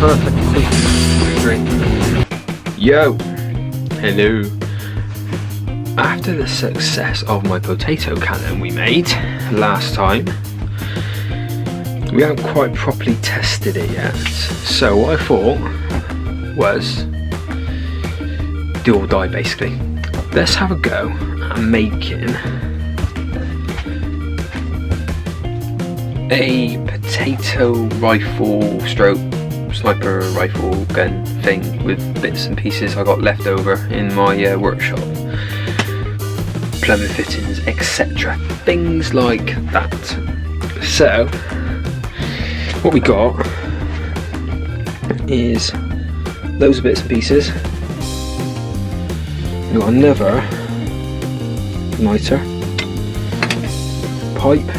perfectly straight. Yo! Hello. After the success of my potato cannon we made last time, we haven't quite properly tested it yet. So what I thought was, do or die basically. Let's have a go at making a potato rifle stroke sniper rifle gun thing with bits and pieces I got left over in my workshop. Plumbing fittings, etc. Things like that. So, what we got is loads of bits and pieces. We got another igniter, pipe.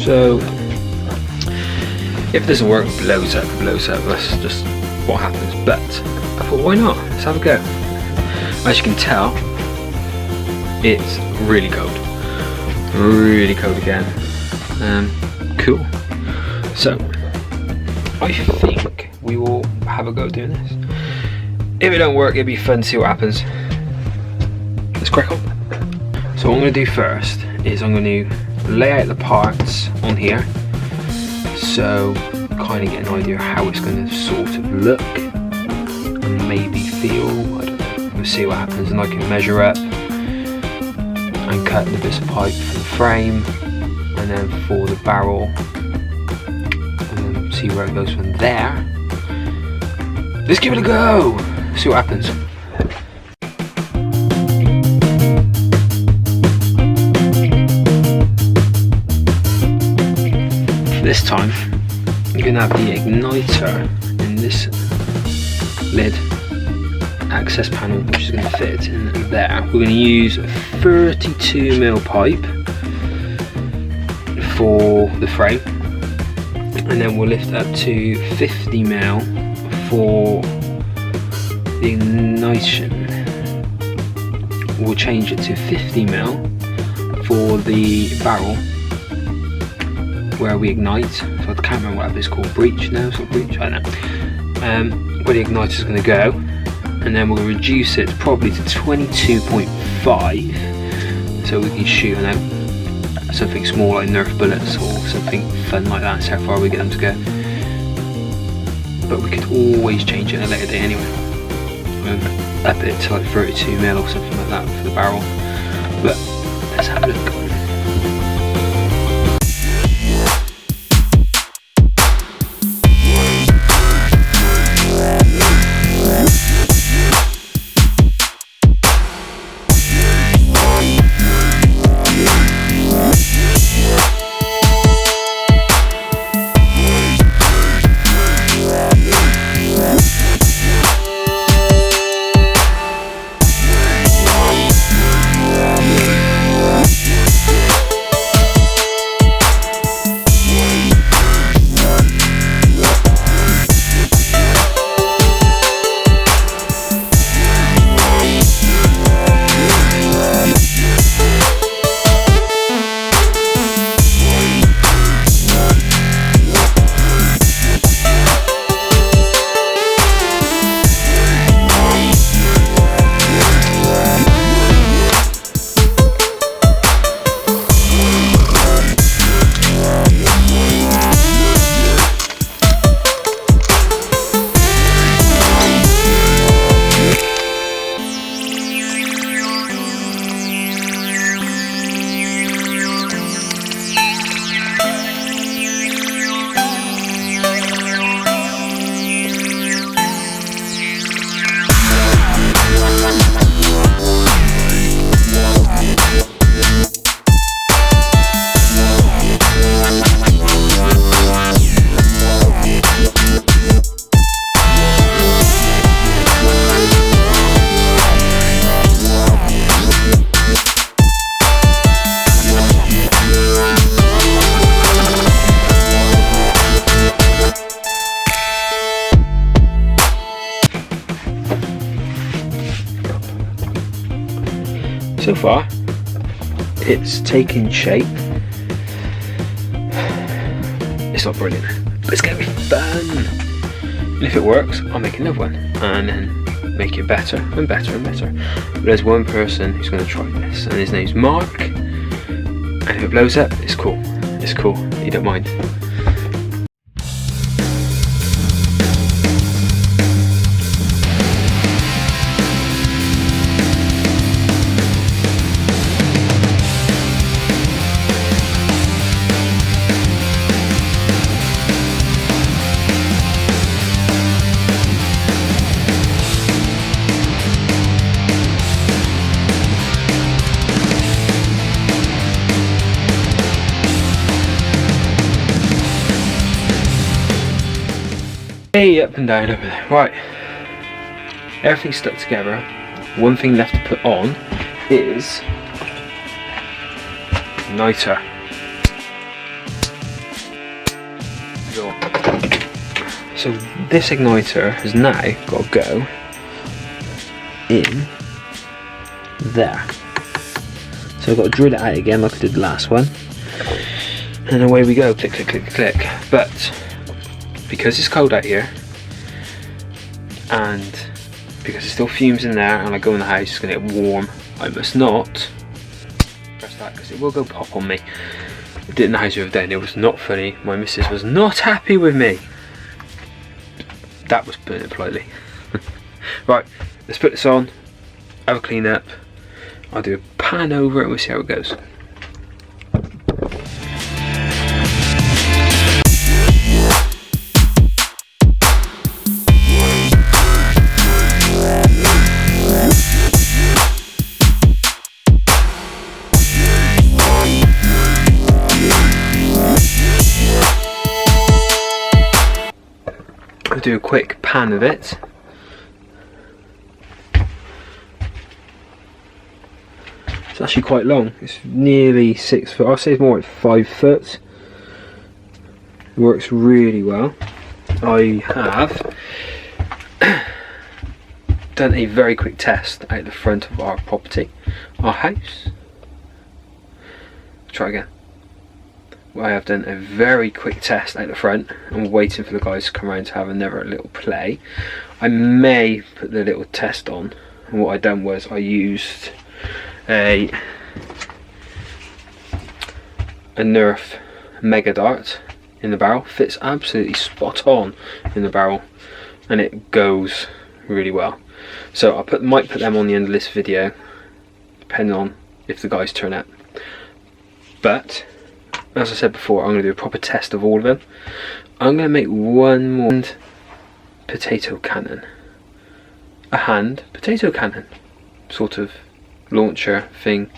So if it doesn't work, it blows up. That's just what happens. But I thought, why not? Let's have a go. As you can tell, it's really cold. Really cold again. Cool. So I think we will have a go doing this. If it don't work, it'll be fun to see what happens. Let's crack on. So what I'm going to do first is I'm going to lay out the parts on here, so kind of get an idea of how it's going to sort of look and maybe feel. I don't know. We'll see what happens, and I can measure up and cut the bits of pipe for the frame, and then for the barrel, and then see where it goes from there. Let's give it a go. See what happens. This time you're going to have the igniter in this lid access panel, which is going to fit in there. We're going to use 32mm pipe for the frame, and then we'll lift up to 50mm for the ignition. We'll change it to 50mm for the barrel where we ignite. So I can't remember what it's called. Breach? No, it's not breach. I don't know. Where the igniter is going to go, and then we'll reduce it probably to 22.5, so we can shoot something small like Nerf bullets or something fun like that. That's how far we get them to go. But we could always change it at a later date anyway. Up it to like 32mm or something like that for the barrel. But let's have a look. So far, it's taking shape. It's not brilliant, but it's going to be fun. If it works, I'll make another one and then make it better and better and better. But there's one person who's going to try this, and his name's Mark, and if it blows up, it's cool. It's cool, he don't mind. Hey, up and down over there. Right, everything's stuck together. One thing left to put on is igniter. So this igniter has now got to go in there. So I've got to drill it out again like I did the last one, and away we go. Click, click, click, click. But because it's cold out here, and because there's still fumes in there, and I go in the house, it's going to get warm, I must not press that because it will go pop on me. I did it in the house the other day and it was not funny. My missus was not happy with me. That was putting it politely. Right, let's put this on, have a clean up. I'll do a pan over it and we'll see how it goes. I'll do a quick pan of it. It's actually quite long. It's nearly 6 foot. I'll say it's more like 5 foot. It works really well. I have done a very quick test out the front of our property, our house. Try again. I have done a very quick test out the front. I'm waiting for the guys to come around to have another little play. I may put the little test on, and what I done was I used a Nerf Mega Dart in the barrel. Fits absolutely spot on in the barrel and it goes really well. So I might put them on the end of this video depending on if the guys turn up. But as I said before, I'm going to do a proper test of all of them. I'm going to make one more potato cannon. A hand potato cannon sort of launcher thing.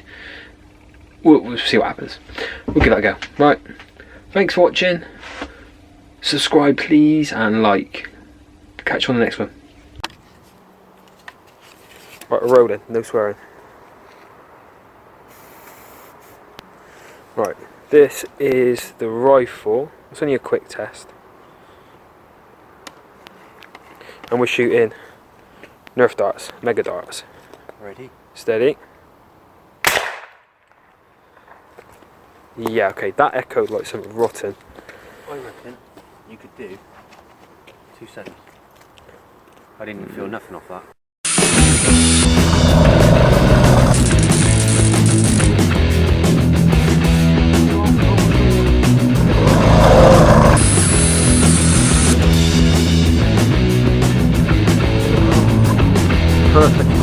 We'll see what happens. We'll give that a go. Right, thanks for watching. Subscribe please and like. Catch you on the next one. Right, we're rolling, no swearing. Right, this is the rifle. It's only a quick test. And we're shooting Nerf darts, Mega darts. Ready? Steady. Yeah, okay, that echoed like something rotten. I reckon you could do 2 seconds. I didn't feel nothing off that. Perfect.